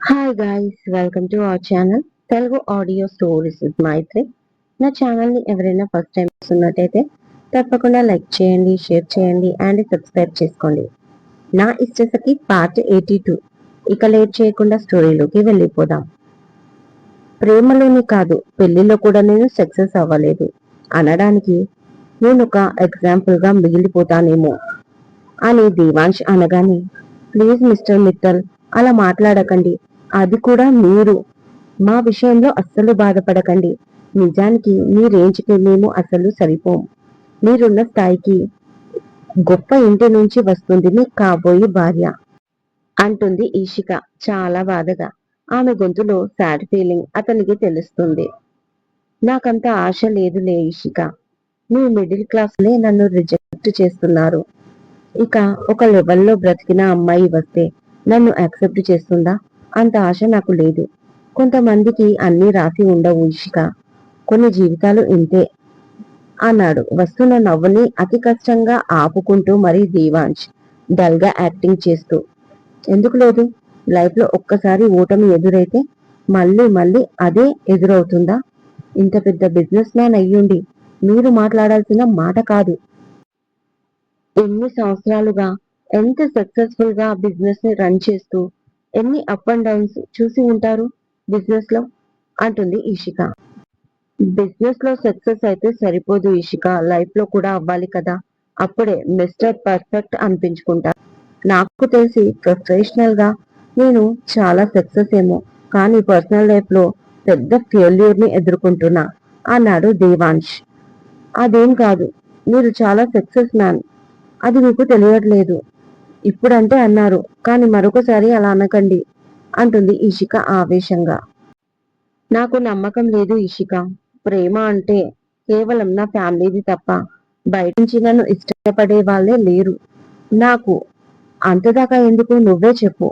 Hi guys, welcome to our channel Telugu audio stories with Maithri. నా ఛానల్ని ఎవరైనా ఫస్ట్ టైం చూస్తున్నట్టయితే తప్పకుండా లైక్ చేయండి, షేర్ చేయండి అండ్ సబ్స్క్రైబ్ చేసుకోండి. నా ఇష్టసకి పార్ట్ 82. ఇక లేట్ చేయకుండా స్టోరీలోకి వెళ్ళిపోదాం. ప్రేమలోని కాదు, పెళ్లిలో కూడా నేను సక్సెస్ అవ్వలేదు అనడానికి నేను ఒక ఎగ్జాంపుల్గా మిగిలిపోతానేమో అని దేవాంశ్ అనగానే, ప్లీజ్ మిస్టర్ మిత్తల్, అలా మాట్లాడకండి. అది కూడా మీరు. మా విషయంలో అస్సలు బాధపడకండి. నిజానికి మీ రేంజ్కి మేము అసలు సరిపోం. మీరున్న స్థాయికి గొప్ప ఇంటి నుంచి వస్తుంది మీ కాబోయే భార్య అంటుంది ఈషిక చాలా బాధగా. ఆమె గొంతులో సాడ్ ఫీలింగ్ అతనికి తెలుస్తుంది. నాకంత ఆశ లేదులే ఈషిక. మీ మిడిల్ క్లాస్లే నన్ను రిజెక్ట్ చేస్తున్నారు. ఇక ఒక లెవెల్లో బ్రతికిన అమ్మాయి వస్తే నన్ను యాక్సెప్ట్ చేస్తుందా? అంత ఆశ నాకు లేదు. కొంతమందికి అన్నీ రాసి ఉండవు ఇషిక. కొన్ని జీవితాలు ఇంతే అన్నాడు వస్తున్న నవ్వుని అతి కష్టంగా ఆపుకుంటూ మరీ దేవాంశ్ డల్ గా యాక్టింగ్ చేస్తూ. ఎందుకు లేదు? లైఫ్ లో ఒక్కసారి ఓటమి ఎదురైతే మళ్ళీ మళ్ళీ అదే ఎదురవుతుందా? ఇంత పెద్ద బిజినెస్ మ్యాన్ అయ్యుండి మీరు మాట్లాడాల్సిన మాట కాదు. ఎన్ని సంవత్సరాలుగా ఎంత సక్సెస్ఫుల్ గా బిజినెస్ ని రన్ చేస్తూ ఎన్ని అప్ అండ్ డౌన్స్ చూసి ఉంటారు బిజినెస్ లో అంటుంది ఈషిక. బిజినెస్ లో సక్సెస్ అయితే సరిపోదు ఈషిక, లైఫ్ లో కూడా అవ్వాలి కదా. అప్పుడే మిస్టర్ పర్ఫెక్ట్ అనిపించుకుంటారు. నాకు తెలిసి ప్రొఫెషనల్ గా నేను చాలా సక్సెస్ ఏమో, కానీ పర్సనల్ లైఫ్ లో పెద్ద ఫెయిల్యూర్ ని ఎదుర్కొంటున్నా అన్నాడు దేవాంశ్. అదేం కాదు, మీరు చాలా సక్సెస్ మ్యాన్. అది మీకు తెలియట్లేదు. ఇప్పుడంటే అన్నారు, కానీ మరొకసారి అలా అనకండి అంటుంది ఈషిక ఆవేశంగా. నాకు నమ్మకం లేదు ఈషిక. ప్రేమ అంటే కేవలం నా ఫ్యామిలీది తప్ప బయట నుంచి నన్ను ఇష్టపడే వాళ్ళే లేరు నాకు. అంతదాకా ఎందుకు, నువ్వే చెప్పు.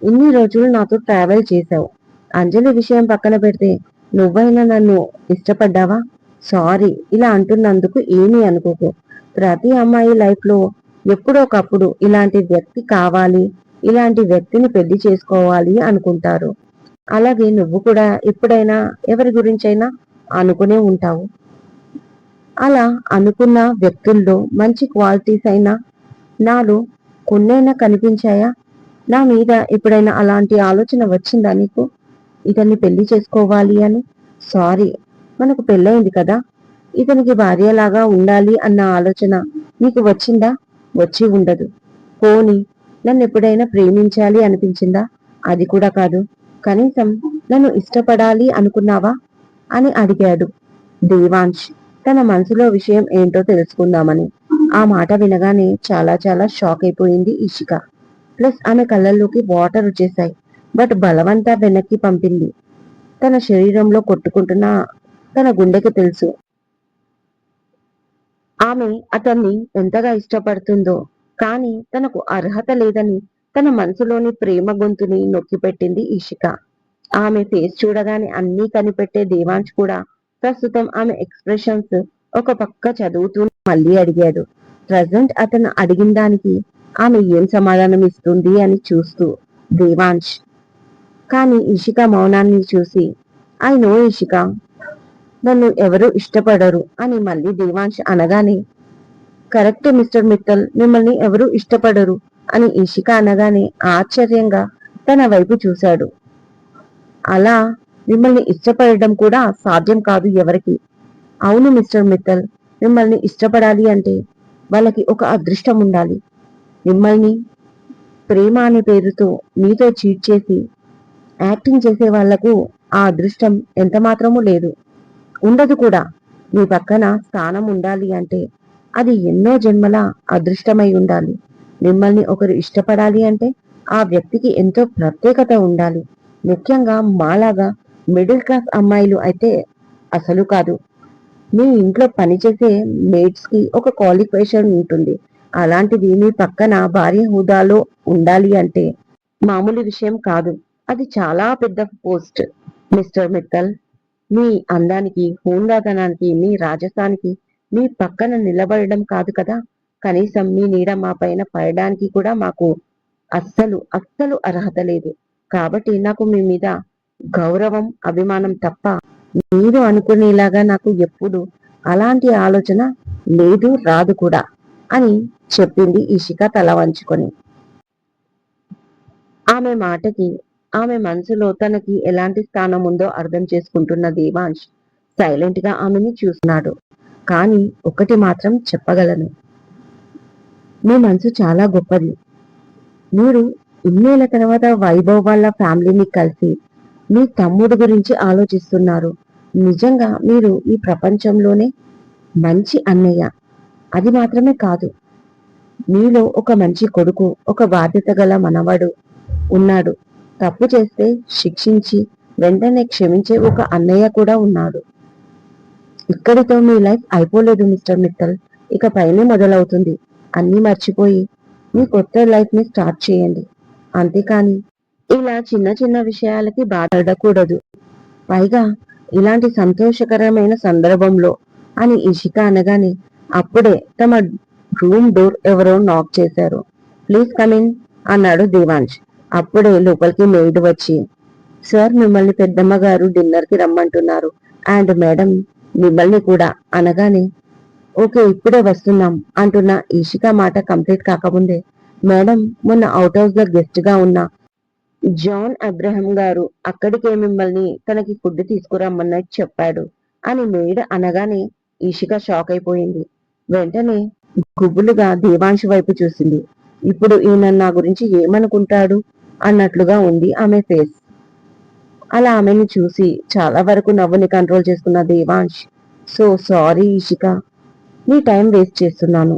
ఇన్ని రోజులు నాతో ట్రావెల్ చేశావు. అంజలి విషయం పక్కన పెడితే నువ్వైనా నన్ను ఇష్టపడ్డావా? సారీ ఇలా అంటున్నందుకు ఏమీ అనుకోకు. ప్రతి అమ్మాయి లైఫ్ లో ఎప్పుడో ఒకప్పుడు ఇలాంటి వ్యక్తి కావాలి, ఇలాంటి వ్యక్తిని పెళ్లి చేసుకోవాలి అనుకుంటారు. అలాగే నువ్వు కూడా ఎప్పుడైనా ఎవరి గురించైనా అనుకునే ఉంటావు. అలా అనుకున్న వ్యక్తుల్లో మంచి క్వాలిటీస్ అయినా నాలో కొన్నైనా కనిపించాయా? నా మీద ఎప్పుడైనా అలాంటి ఆలోచన వచ్చిందా నీకు, ఇతన్ని పెళ్లి చేసుకోవాలి అని? సారీ, మనకు పెళ్ళయింది కదా, ఇతనికి భార్యలాగా ఉండాలి అన్న ఆలోచన నీకు వచ్చిందా? వచ్చి ఉండదు. పోని నన్ను ఎప్పుడైనా ప్రేమించాలి అనిపించిందా? అది కూడా కాదు. కనీసం నన్ను ఇష్టపడాలి అనుకున్నావా అని అడిగాడు దేవాంశ్ తన మనసులో విషయం ఏంటో తెలుసుకుందామని. ఆ మాట వినగానే చాలా చాలా షాక్ అయిపోయింది ఇషిక. ప్లస్ ఆమె కళ్ళల్లోకి వాటర్ వచ్చేశాయి. బట్ బలవంతా వెనక్కి పంపింది. తన శరీరంలో కొట్టుకుంటున్న తన గుండెకి తెలుసు ఆమె అతన్ని ఎంతగా ఇష్టపడుతుందో. కానీ తనకు అర్హత లేదని తన మనసులోని ప్రేమ గొంతుని నొక్కిపెట్టింది ఈషిక. ఆమె ఫేస్ చూడగానే అన్నీ కనిపెట్టే దేవాంశ్ కూడా ప్రస్తుతం ఆమె ఎక్స్ప్రెషన్స్ ఒక పక్క చదువుతూ మళ్ళీ అడిగాడు. ప్రజెంట్ అతను అడిగిన దానికి ఆమె ఏం సమాధానం ఇస్తుంది అని చూస్తూ దేవాంశ్. కానీ ఇషిక మౌనాన్ని చూసి, ఐ నో ఇషిక, నన్ను ఎవరు ఇష్టపడరు అని మళ్ళీ దేవాంశ్ అనగానే, కరెక్ట్ మిస్టర్ మిత్తల్, మిమ్మల్ని ఎవరు ఇష్టపడరు అని ఇషిక అనగానే ఆశ్చర్యంగా తన వైపు చూశాడు. అలా మిమ్మల్ని ఇష్టపడడం కూడా సాధ్యం కాదు ఎవరికి. అవును మిస్టర్ మిత్తల్, మిమ్మల్ని ఇష్టపడాలి అంటే వాళ్ళకి ఒక అదృష్టం ఉండాలి. మిమ్మల్ని ప్రేమ అనే పేరుతో మీతో చీట్ చేసి యాక్టింగ్ చేసే వాళ్లకు ఆ అదృష్టం ఎంత మాత్రమూ లేదు, ఉండదు కూడా. మీ పక్కన స్థానం ఉండాలి అంటే అది ఎన్నో జన్మల అదృష్టమై ఉండాలి. మిమ్మల్ని ఒకరు ఇష్టపడాలి అంటే ఆ వ్యక్తికి ఎంతో ప్రత్యేకత ఉండాలి. ముఖ్యంగా మాలాగా మిడిల్ క్లాస్ అమ్మాయిలు అయితే అసలు కాదు. మీ ఇంట్లో పనిచేసే మేడ్స్ కి ఒక క్వాలిఫికేషన్ ఉంటుంది. అలాంటిది మీ పక్కన భార్య హోదాలో ఉండాలి అంటే మామూలు విషయం కాదు. అది చాలా పెద్ద పోస్ట్ మిస్టర్ మిత్తల్. మీ అందానికి, హుందాతనానికి, మీ రాజసానికి మీ పక్కన నిలబడడం కాదు కదా, కనీసం మీ నీడ మా పైన పడడానికి కూడా మాకు అస్సలు అస్సలు అర్హత లేదు. కాబట్టి నాకు మీ మీద గౌరవం, అభిమానం తప్ప మీరు అనుకునేలాగా నాకు ఎప్పుడు అలాంటి ఆలోచన లేదు, రాదు కూడా అని చెప్పింది ఇషిక తల వంచుకొని. ఆమె మాటకి ఆమె మనసులో తనకి ఎలాంటి స్థానం ఉందో అర్థం చేసుకుంటున్న దేవాంశ్ సైలెంట్ గా ఆమెని చూస్తున్నాడు. కానీ ఒకటి మాత్రం చెప్పగలను, మీ మనసు చాలా గొప్పది. మీరు ఇన్నేళ్ల తర్వాత వైభవ్ వాళ్ళ ఫ్యామిలీని కలిసి మీ తమ్ముడు గురించి ఆలోచిస్తున్నారు. నిజంగా మీరు ఈ ప్రపంచంలోనే మంచి అన్నయ్య. అది మాత్రమే కాదు, మీలో ఒక మంచి కొడుకు, ఒక బాధ్యత గల మనవడు ఉన్నాడు. తప్పు చేస్తే శిక్షించి వెంటనే క్షమించే ఒక అన్నయ్య కూడా ఉన్నాడు. ఇక్కడితో మీ లైఫ్ అయిపోలేదు మిస్టర్ మిత్తల్. ఇక పైనే మొదలవుతుంది. అన్నీ మర్చిపోయి మీ కొత్త లైఫ్ ని స్టార్ట్ చేయండి. అంతేకాని ఇలా చిన్న చిన్న విషయాలకి బాధపడకూడదు. పైగా ఇలాంటి సంతోషకరమైన సందర్భంలో అని ఇషిక అనగానే అప్పుడే తమ రూమ్ డోర్ ఎవరో నాక్ చేశారు. ప్లీజ్ కమిన్ అన్నాడు దేవాంశ్. అప్పుడే లోపలికి మెయిడ్ వచ్చి, సార్ మిమ్మల్ని పెద్దమ్మ గారు డిన్నర్ కి రమ్మంటున్నారు, అండ్ మేడం మిమ్మల్ని కూడా అనగానే, ఓకే ఇప్పుడే వస్తున్నాం అంటున్న ఇషిక మాట కంప్లీట్ కాకముందే, మేడం మొన్న అవుట్ హౌస్ లో గెస్ట్ గా ఉన్న జాన్ అబ్రహం గారు అక్కడికే మిమ్మల్ని తనకి ఫుడ్ తీసుకురమ్మన్నట్టు చెప్పాడు అని మెయిడ్ అనగానే ఇషిక షాక్ అయిపోయింది. వెంటనే గుబులుగా దేవాంశ్ వైపు చూసింది. ఇప్పుడు ఈయన నా గురించి ఏమనుకుంటాడు అన్నట్లుగా ఉంది ఆమె ఫేస్. అలా ఆమెను చూసి చాలా వరకు నవ్వుని కంట్రోల్ చేసుకున్న దేవాంశ్, సో సారీ ఇషిక, నీ టైం వేస్ట్ చేస్తున్నాను.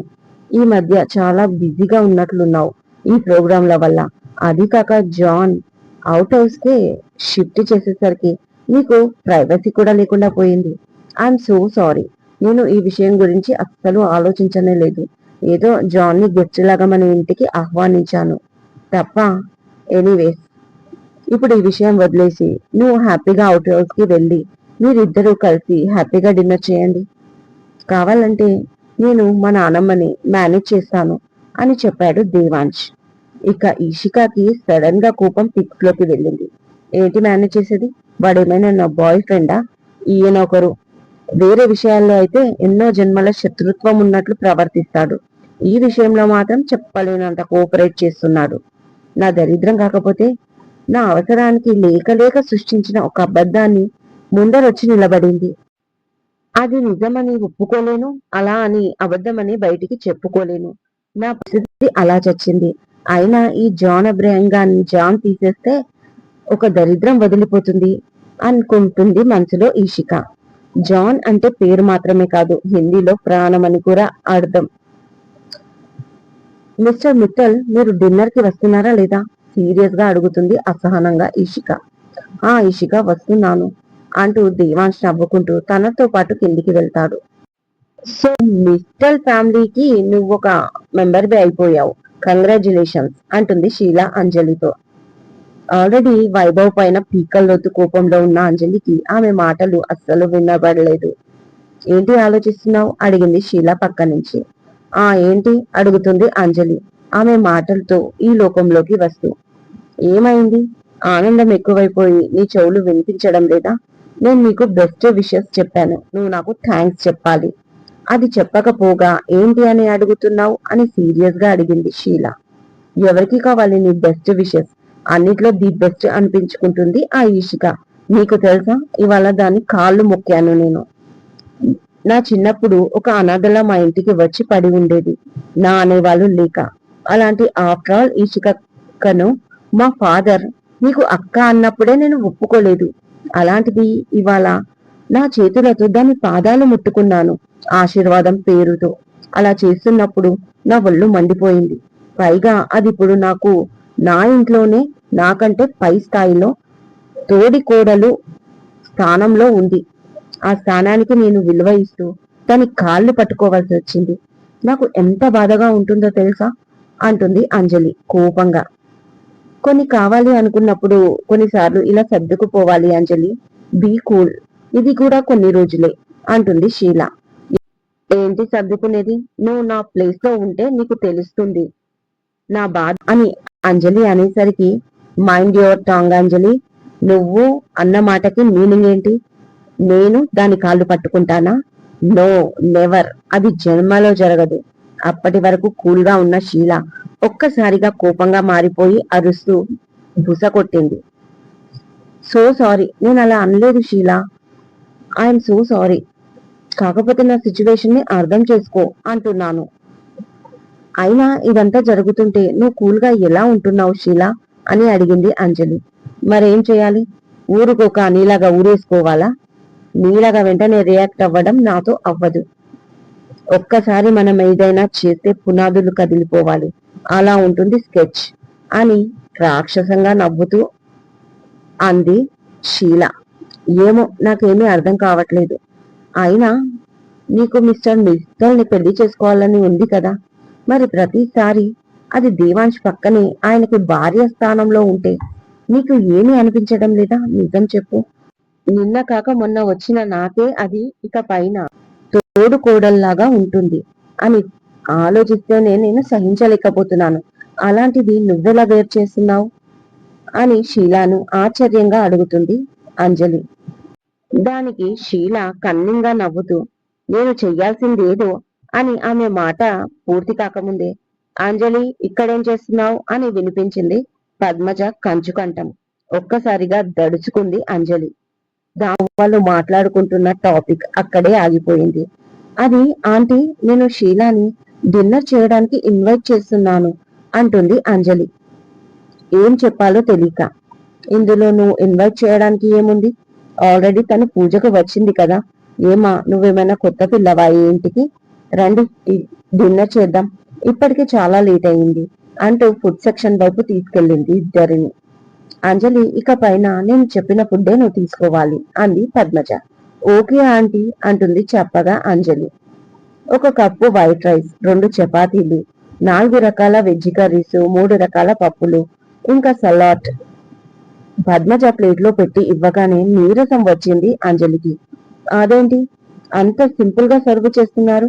ఈ మధ్య చాలా బిజీగా ఉన్నట్లున్నావు ఈ ప్రోగ్రాంల వల్ల. అది కాక జాన్ అవుట్ హౌస్ కి షిఫ్ట్ చేసేసరికి నీకు ప్రైవసీ కూడా లేకుండా పోయింది. I'm so sorry. నేను ఈ విషయం గురించి అస్సలు ఆలోచించనే లేదు. ఏదో జాన్ ని గెస్ట్ లాగా మన ఇంటికి ఆహ్వానించాను తప్ప. ఎనీవేస్, ఇప్పుడు ఈ విషయం వదిలేసి నువ్వు హ్యాపీగా అవుట్ హౌస్ కి వెళ్ళి మీరిద్దరూ కలిసి హ్యాపీగా డిన్నర్ చేయండి. కావాలంటే నేను మా నానమ్మని మేనేజ్ చేస్తాను అని చెప్పాడు దేవాంశ్. ఇక ఇషికాకి సడన్ గా కోపం పిక్స్ లోకి వెళ్ళింది. ఏంటి మేనేజ్ చేసేది? వాడేమైనా నా బాయ్ ఫ్రెండా? ఈయన ఒకరు వేరే విషయాల్లో అయితే ఎన్నో జన్మల శత్రుత్వం ఉన్నట్లు ప్రవర్తిస్తాడు. ఈ విషయంలో మాత్రం చెప్పలేనంత కోఆపరేట్ చేస్తున్నాడు. నా దరిద్రం కాకపోతే నా అవసరానికి లేక లేక సృష్టించిన ఒక అబద్ధాన్ని ముందరొచ్చి నిలబడింది. అది నిజమని ఒప్పుకోలేను, అలా అని అబద్ధమని బయటికి చెప్పుకోలేను. నా పరిస్థితి అలా చచ్చింది. అయినా ఈ జాన్ అబ్రహం గారిని జాన్ తీసేస్తే ఒక దరిద్రం వదిలిపోతుంది అనుకుంటుంది మనసులో ఈషిక. జాన్ అంటే పేరు మాత్రమే కాదు, హిందీలో ప్రాణం అని కూడా అర్థం. మిస్టర్ మిత్తల్, మీరు డిన్నర్ కి వస్తున్నారా లేదా? సీరియస్ గా అడుగుతుంది అసహనంగా ఈషిక. ఆ ఈషిక, వస్తున్నాను అంటూ దేవాంశ్ నవ్వుకుంటూ తనతో పాటు కిందికి వెళ్తాడు. సో మిత్తల్ ఫ్యామిలీకి నువ్వు ఒక మెంబర్ బి అయిపోయావు, కంగ్రాచులేషన్స్ అంటుంది షీలా అంజలితో. ఆల్రెడీ వైభవ్ పైన పీకల్లోతు కోపంలో ఉన్న అంజలికి ఆమె మాటలు అస్సలు వినబడలేదు. ఏంటి ఆలోచిస్తున్నావు అడిగింది షీలా పక్క నుంచి. ఏంటి అడుగుతుంది అంజలి ఆమె మాటలతో ఈ లోకంలోకి వస్తూ. ఏమైంది? ఆనందం ఎక్కువైపోయి నీ చెవులు వినిపించడం లేదా? నేను నీకు బెస్ట్ విషెస్ చెప్పాను, నువ్వు నాకు థ్యాంక్స్ చెప్పాలి. అది చెప్పకపోగా ఏంటి అని అడుగుతున్నావు అని సీరియస్ గా అడిగింది షీలా. ఎవరికి కావాలి నీ బెస్ట్ విషెస్? అన్నిట్లో ది బెస్ట్ అనిపించుకుంటుంది ఆ ఈషిక. నీకు తెలుసా, ఇవాళ దాని కాళ్ళు మొక్కాను నేను. నా చిన్నప్పుడు ఒక అనాథలా మా ఇంటికి వచ్చి పడి ఉండేది, నా అనేవాళ్ళు లేక. అలాంటి ఆఫ్టర్ ఆల్ ఈషికను మా ఫాదర్ నీకు అక్క అన్నప్పుడే నేను ఒప్పుకోలేదు. అలాంటిది ఇవాళ నా చేతులతో దాని పాదాలు ముట్టుకున్నాను ఆశీర్వాదం పేరుతో. అలా చేస్తున్నప్పుడు నా ఒళ్ళు మండిపోయింది. పైగా అది ఇప్పుడు నాకు నా ఇంట్లోనే నాకంటే పై స్థాయిలో తోడి కోడలు స్థానంలో ఉంది. ఆ స్థానానికి నేను విలువ ఇస్తూ దాని కాళ్ళు పట్టుకోవాల్సి వచ్చింది. నాకు ఎంత బాధగా ఉంటుందో తెలుసా అంటుంది అంజలి కోపంగా. కొన్ని కావాలి అనుకున్నప్పుడు కొన్నిసార్లు ఇలా సర్దుకుపోవాలి అంజలి. బీ కూల్, ఇది కూడా కొన్ని రోజులే అంటుంది షీలా. ఏంటి సర్దుకునేది? నువ్వు నా ప్లేస్ లో ఉంటే నీకు తెలుస్తుంది నా బాధ అని అంజలి అనేసరికి మైండ్ యువర్ టాంగ్ అంజలి. నువ్వు అన్న మాటకి మీనింగ్ ఏంటి? నేను దాని కాళ్ళు పట్టుకుంటానా? No, never. అది జన్మలో జరగదు. అప్పటి వరకు కూల్ గా ఉన్న షీల ఒక్కసారిగా కోపంగా మారిపోయి అరుస్తూ బుస కొట్టింది. సో సారీ, నేను అలా అనలేదు షీలా. I'm so sorry. కాకపోతే నా సిచ్యువేషన్ ని అర్థం చేసుకో అంటున్నాను. అయినా ఇదంతా జరుగుతుంటే నువ్వు కూల్ గా ఎలా ఉంటున్నావు షీలా అని అడిగింది అంజలి. మరేం చేయాలి? ఊరుకోక నీలాగా ఊరేసుకోవాలా? నీలాగా వెంటనే రియాక్ట్ అవ్వడం నాతో అవ్వదు. ఒక్కసారి మనం ఏదైనా చేస్తే పునాదులు కదిలిపోవాలి. అలా ఉంటుంది స్కెచ్ అని రాక్షసంగా నవ్వుతూ అంది షీల. ఏమో, నాకేమీ అర్థం కావట్లేదు. అయినా నీకు మిస్టర్ మిత్తల్ని పెళ్లి చేసుకోవాలని ఉంది కదా, మరి ప్రతిసారి అది దేవాంశ్ పక్కనే ఆయనకి భార్య స్థానంలో ఉంటే నీకు ఏమీ అనిపించడం లేదా? నిజం చెప్పు. నిన్న కాక మొన్న వచ్చిన నాకే అది ఇక పైన తోడు కోడల్లాగా ఉంటుంది అని ఆలోచిస్తేనే నేను సహించలేకపోతున్నాను. అలాంటిది నువ్వెలా వేరు చేస్తున్నావు అని షీలాను ఆశ్చర్యంగా అడుగుతుంది అంజలి. దానికి షీల కన్నింగా నవ్వుతూ నేను చెయ్యాల్సిందేదో అని ఆమె మాట పూర్తి కాకముందే అంజలి ఇక్కడేం చేస్తున్నావు అని వినిపించింది పద్మజ కంచుకంఠం. ఒక్కసారిగా దడుచుకుంది అంజలి. వాళ్ళు మాట్లాడుకుంటున్న టాపిక్ అక్కడే ఆగిపోయింది. అది ఆంటీ, నేను షీలాని డిన్నర్ చేయడానికి ఇన్వైట్ చేస్తున్నాను అంటుంది అంజలి. ఏం చెప్పాలో తెలియక. ఇందులో నువ్వు ఇన్వైట్ చేయడానికి ఏముంది? ఆల్రెడీ తను పూజకు వచ్చింది కదా. ఏమా, నువ్వేమైనా కొత్త పిల్లవా ఇంటికి? రండి డిన్నర్ చేద్దాం, ఇప్పటికి చాలా లేట్ అయింది అంటూ ఫుడ్ సెక్షన్ వైపు తీసుకెళ్ళింది ఇద్దరిని. అంజలి ఇక పైన నేను చెప్పిన ఫుడ్డే నువ్వు తీసుకోవాలి అంది పద్మజ. ఓకే ఆంటీ అంటుంది చెప్పగా అంజలి. ఒక కప్పు వైట్ రైస్, 2 చపాతీలు, 4 రకాల వెజ్ కర్రీస్, 3 రకాల పప్పులు, ఇంకా సలాడ్ పద్మజ ప్లేట్ లో పెట్టి ఇవ్వగానే నీరసం వచ్చింది అంజలికి. అదేంటి అంత సింపుల్ గా సర్వ్ చేస్తున్నారు?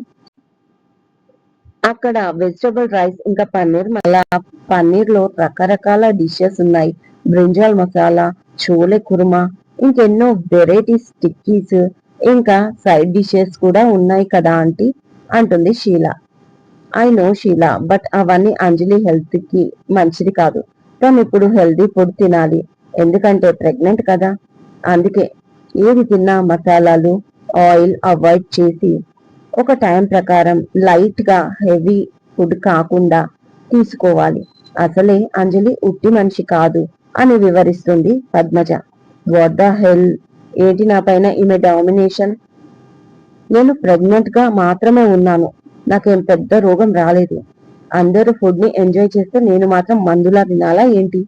అక్కడ వెజిటబుల్ రైస్ ఇంకా పన్నీర్ మసాలా, పన్నీర్ లో రకరకాల డిషెస్ ఉన్నాయి. బ్రింజాల్ మసాలా, చోలే కుర్మా, ఇంకెన్నో వెరైటీస్ టిక్కీస్, ఇంకా సైడ్ డిషెస్ కూడా ఉన్నాయి కదా ఆంటీ అంటుంది షీల. ఐ నో షీల, బట్ అవన్నీ అంజలి హెల్త్ కి మంచిది కాదు. తను ఇప్పుడు హెల్దీ ఫుడ్ తినాలి, ఎందుకంటే ప్రెగ్నెంట్ కదా. అందుకే ఏది తిన్నా మసాలాలు, ఆయిల్ అవాయిడ్ చేసి ఒక టైం ప్రకారం లైట్ గా హెవీ ఫుడ్ కాకుండా తీసుకోవాలి. అసలే అంజలి ఉట్టి మనిషి కాదు అని వివరిస్తుంది పద్మజ. వాట్ ద హెల్, ఏంటి నా పైన ఈమె డామినేషన్? నేను ప్రెగ్నెంట్ గా మాత్రమే ఉన్నాను, నాకేం పెద్ద రోగం రాలేదు. అందరూ ఫుడ్ ని ఎంజాయ్ చేస్తే నేను మాత్రం మందులా తినాలా ఏంటి?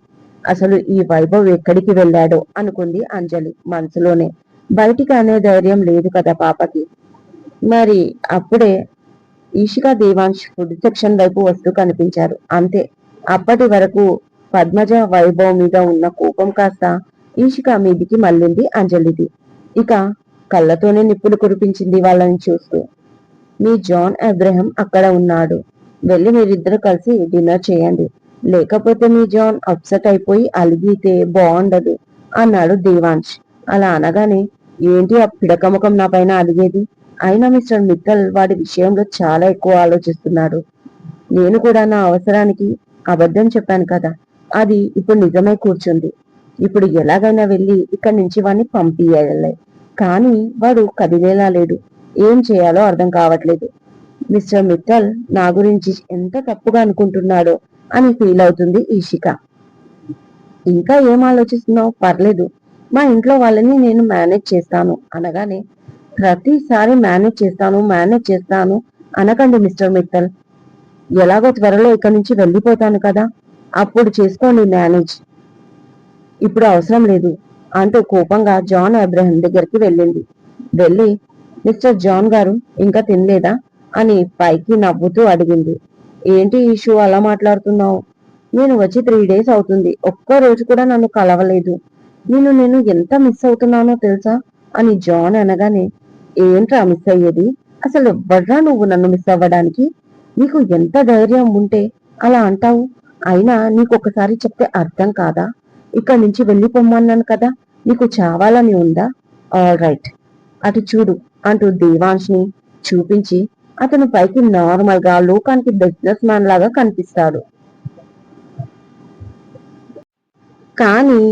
అసలు ఈ వైభవ్ ఎక్కడికి వెళ్ళాడో అనుకుంది అంజలి మనసులోనే. బయటికి అనే ధైర్యం లేదు కదా పాపకి. మరి అప్పుడే ఈషికా దేవాంశ్ ఫుడ్ సెక్షన్ వైపు వస్తూ కనిపించారు. అంతే, అప్పటి వరకు పద్మజ వైభవ్ మీద ఉన్న కోపం కాస్త ఈషిక మీదికి మళ్ళింది అంజలిది. ఇక కళ్ళతోనే నిప్పులు కురిపించింది వాళ్ళని చూస్తూ. మీ జాన్ అబ్రహం అక్కడ ఉన్నాడు, వెళ్ళి మీరిద్దరు కలిసి డిన్నర్ చేయండి, లేకపోతే మీ జాన్ అప్సెట్ అయిపోయి అలిగితే బాగుండదు అన్నాడు దేవాంశ్. అలా అనగానే ఏంటి ఆ పిడకముఖం నా పైన అలిగేది? అయినా మిస్టర్ మిత్తల్ వాడి విషయంలో చాలా ఎక్కువ ఆలోచిస్తున్నాడు. నేను కూడా నా అవసరానికి అబద్ధం చెప్పాను కదా, అది ఇప్పుడు నిజమై కూర్చుంది. ఇప్పుడు ఎలాగైనా వెళ్ళి ఇక్కడి నుంచి వాడిని పంపియాలి. కానీ వాడు కదిలేలా లేడు. ఏం చేయాలో అర్థం కావట్లేదు. మిస్టర్ మిత్తల్ నా గురించి ఎంత తప్పుగా అనుకుంటున్నాడో అని ఫీల్ అవుతుంది ఈషిక. ఇంకా ఏం ఆలోచిస్తున్నావు? పర్లేదు, మా ఇంట్లో వాళ్ళని నేను మేనేజ్ చేస్తాను అనగానే ప్రతిసారి మేనేజ్ చేస్తాను అనకండి మిస్టర్ మిత్తల్. ఎలాగో త్వరలో ఇక్కడి నుంచి వెళ్ళిపోతాను కదా, అప్పుడు చేసుకోండి మేనేజ్, ఇప్పుడు అవసరం లేదు అంటూ కోపంగా జాన్ అబ్రహం దగ్గరికి వెళ్ళింది. వెళ్ళి మిస్టర్ జాన్ గారు ఇంకా తినలేదా అని పైకి నవ్వుతూ అడిగింది. ఏంటి ఇష్యూ అలా మాట్లాడుతున్నావు? నేను వచ్చి 3 days అవుతుంది, ఒక్క రోజు కూడా నన్ను కలవలేదు. నేను ఎంత మిస్ అవుతున్నానో తెలుసా అని జాన్ అనగానే ఏంట్రా మిస్ అయ్యేది? అసలు ఎవ్వడ్రా నువ్వు నన్ను మిస్ అవ్వడానికి? నీకు ఎంత ధైర్యం ఉంటే అలా అంటావు? అయినా నీకు ఒకసారి చెప్తే అర్థం కాదా? ఇక్కడి నుంచి వెళ్ళిపోమ్మన్నాను కదా, నీకు చావాలని ఉందా? ఆల్ రైట్, అటు చూడు అంటూ దేవాంశ్ ని చూపించి అతను పైకి నార్మల్ గా లోకానికి బిజినెస్ మ్యాన్ లాగా కనిపిస్తాడు. కానీ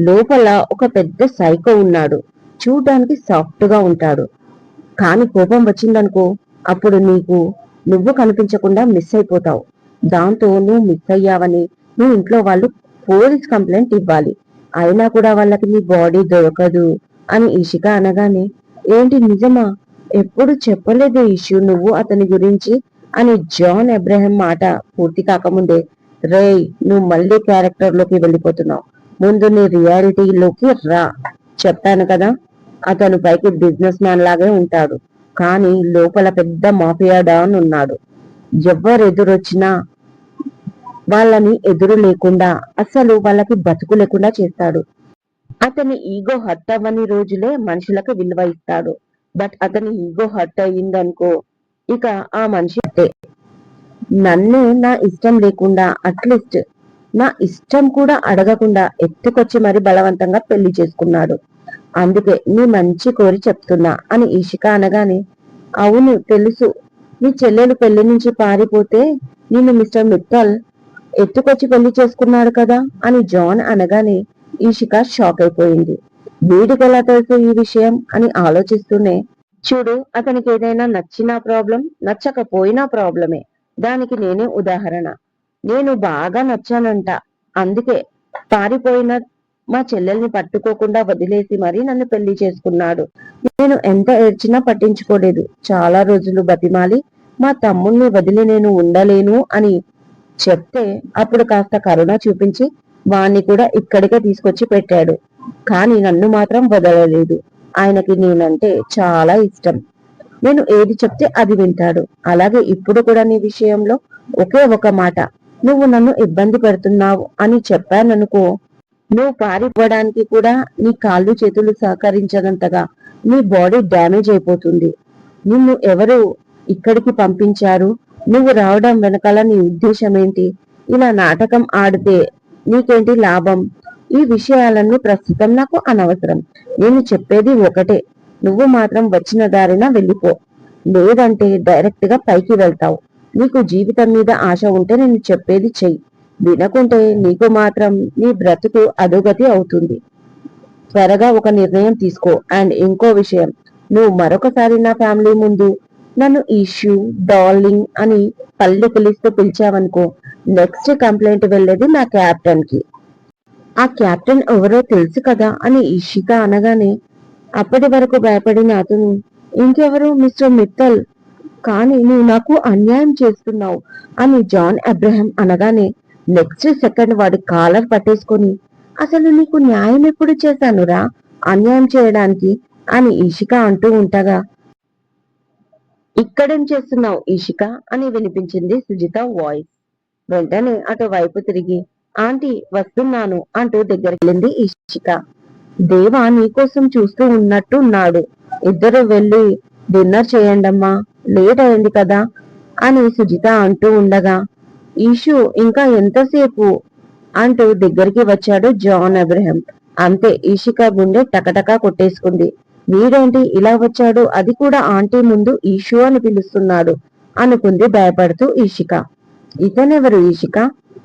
లోపల ఒక పెద్ద సైకో ఉన్నాడు. చూడడానికి సాఫ్ట్ గా ఉంటాడు, కానీ కోపం వచ్చిందనుకో అప్పుడు నువ్వు కనిపించకుండా మిస్ అయిపోతావు. దాంతో నువ్వు మిస్ అయ్యావని నువ్వు ఇంట్లో వాళ్ళు పోలీస్ కంప్లైంట్ ఇవ్వాలి. అయినా కూడా వాళ్ళకి నీ బాడీ దొరకదు అని ఇషిక అనగానే, ఏంటి నిజమా? ఎప్పుడు చెప్పలేదే ఇష్యూ నువ్వు అతని గురించి అని జాన్ అబ్రహం మాట పూర్తి కాకముందే, రేయ్ నువ్వు మళ్ళీ క్యారెక్టర్ లోకి వెళ్ళిపోతున్నావు, ముందు నీ రియాలిటీలోకి రా. చెప్పాను కదా, అతను పైకి బిజినెస్ మ్యాన్ లాగే ఉంటాడు, కానీ లోపల పెద్ద మాఫియా డాన్ ఉన్నాడు. ఎవరు ఎదురొచ్చినా వాళ్ళని ఎదురు లేకుండా, అసలు వాళ్ళకి బతుకు లేకుండా చేస్తాడు. అతని ఈగో హర్ట్ అవ్వని రోజులే మనుషులకు విలువ ఇస్తాడు. బట్ అతని ఈగో హర్ట్ అయ్యిందనుకో ఇక ఆ మనిషి నన్ను నా ఇష్టం లేకుండా, అట్లీస్ట్ నా ఇష్టం కూడా అడగకుండా ఎత్తుకొచ్చి మరి బలవంతంగా పెళ్లి చేసుకున్నాడు. అందుకే నీ మంచి కోరి చెప్తున్నా అని ఇషిక అనగానే, అవును తెలుసు, నీ చెల్లెలు పెళ్లి నుంచి పారిపోతే నిన్ను మిస్టర్ మిత్తల్ ఎత్తుకొచ్చి పెళ్లి చేసుకున్నాడు కదా అని జాన్ అనగానే ఈషిక షాక్ అయిపోయింది. వీడికెలా తెలుసు ఈ విషయం అని ఆలోచిస్తూనే, చూడు అతనికి ఏదైనా నచ్చినా ప్రాబ్లం, నచ్చకపోయినా ప్రాబ్లమే. దానికి నేనే ఉదాహరణ. నేను బాగా నచ్చానంట, అందుకే పారిపోయిన మా చెల్లెల్ని పట్టుకోకుండా వదిలేసి మరీ నన్ను పెళ్లి చేసుకున్నాడు. నేను ఎంత ఏడ్చినా పట్టించుకోలేదు. చాలా రోజులు బతిమాలి మా తమ్ముణ్ణి వదిలి నేను ఉండలేను అని చెప్తే అప్పుడు కాస్త కరుణ చూపించి వాణ్ణి కూడా ఇక్కడికే తీసుకొచ్చి పెట్టాడు. కానీ నన్ను మాత్రం వదలలేదు. ఆయనకి నేనంటే చాలా ఇష్టం. నేను ఏది చెప్తే అది వింటాడు. అలాగే ఇప్పుడు కూడా నీ విషయంలో ఒకే ఒక మాట, నువ్వు నన్ను ఇబ్బంది పెడుతున్నావు అని చెప్పాననుకో, నువ్వు పారిపోవడానికి కూడా నీ కాళ్ళు చేతులు సహకరించనంతగా నీ బాడీ డ్యామేజ్ అయిపోతుంది. నిన్ను ఎవరు ఇక్కడికి పంపించారు? నువ్వు రావడం వెనకాల నీ ఉద్దేశం ఏంటి? ఇలా నాటకం ఆడితే నీకేంటి లాభం? ఈ విషయాలన్నీ ప్రస్తుతం నాకు అనవసరం. నేను చెప్పేది ఒకటే, నువ్వు మాత్రం వచ్చిన దారిన వెళ్ళిపో, లేదంటే డైరెక్ట్ గా పైకి వెళ్తావు. నీకు జీవితం మీద ఆశ ఉంటే నేను చెప్పేది చెయ్యి, వినకుంటే నీకు మాత్రం నీ బ్రతుకు అధోగతి అవుతుంది. త్వరగా ఒక నిర్ణయం తీసుకో. అండ్ ఇంకో విషయం, నువ్వు మరొకసారి నా ఫ్యామిలీ ముందు నన్ను ఇష్యూ డార్లింగ్ అని పల్లె పిలిస్తూ పిలిచావనుకో, నెక్స్ట్ కంప్లైంట్ వెళ్ళేది నా క్యాప్టెన్ కి. ఆ క్యాప్టెన్ ఎవరో తెలుసు కదా అని ఇషిక అనగానే, అప్పటి వరకు భయపడిన అతను, ఇంకెవరు మిస్టర్ మిత్తల్, కానీ నువ్వు నాకు అన్యాయం చేస్తున్నావు అని జాన్ అబ్రహం అనగానే నెక్స్ట్ సెకండ్ వాడి కాలర్ పట్టేసుకొని, అసలు నీకు న్యాయం ఎప్పుడు చేశానురా అన్యాయం చేయడానికి అని ఇషిక అంటూ ఉంటగా, ఇక్కడేం చేస్తున్నావు ఇషిక అని వినిపించింది సుజిత వాయిస్. వెంటనే అటు వైపు తిరిగి, ఆంటీ వస్తున్నాను అంటూ దగ్గరికి వెళ్ళింది ఇషిక. దేవా నీకోసం చూస్తూ ఉన్నట్టు ఉన్నాడు, ఇద్దరు వెళ్ళి డిన్నర్ చేయండమ్మా, లేట్ అయింది కదా అని సుజిత అంటూ ఉండగా, ఈషు ఇంకా ఎంతసేపు అంటూ దగ్గరికి వచ్చాడు జాన్ అబ్రహం. అంతే ఈషిక గుండె టకటకా కొట్టేసుకుంది. వీడేంటి ఇలా వచ్చాడు, అది కూడా ఆంటీ ముందు ఈషు అని పిలుస్తున్నాడు అనుకుంది భయపడుతూ ఈషిక. ఇతనెవరు ఈషిక,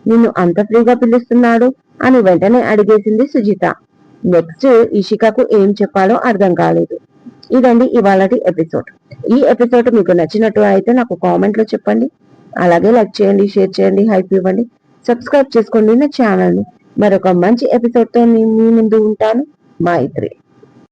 నిన్ను అంత ఫ్రీగా పిలుస్తున్నాడు అని వెంటనే అడిగేసింది సుజిత. నెక్స్ట్ ఈషికకు ఏం చెప్పాలో అర్థం కాలేదు. ఇదండి ఇవాళటి ఎపిసోడ్. ఈ ఎపిసోడ్ మీకు నచ్చినట్టు అయితే నాకు కామెంట్ లో చెప్పండి. అలాగే లైక్ చేయండి, షేర్ చేయండి, హైప్ ఇవ్వండి, సబ్స్క్రైబ్ చేసుకోండి నా ఛానల్ ని. మరొక మంచి ఎపిసోడ్ తో మీ ముందు ఉంటాను. మైత్రి.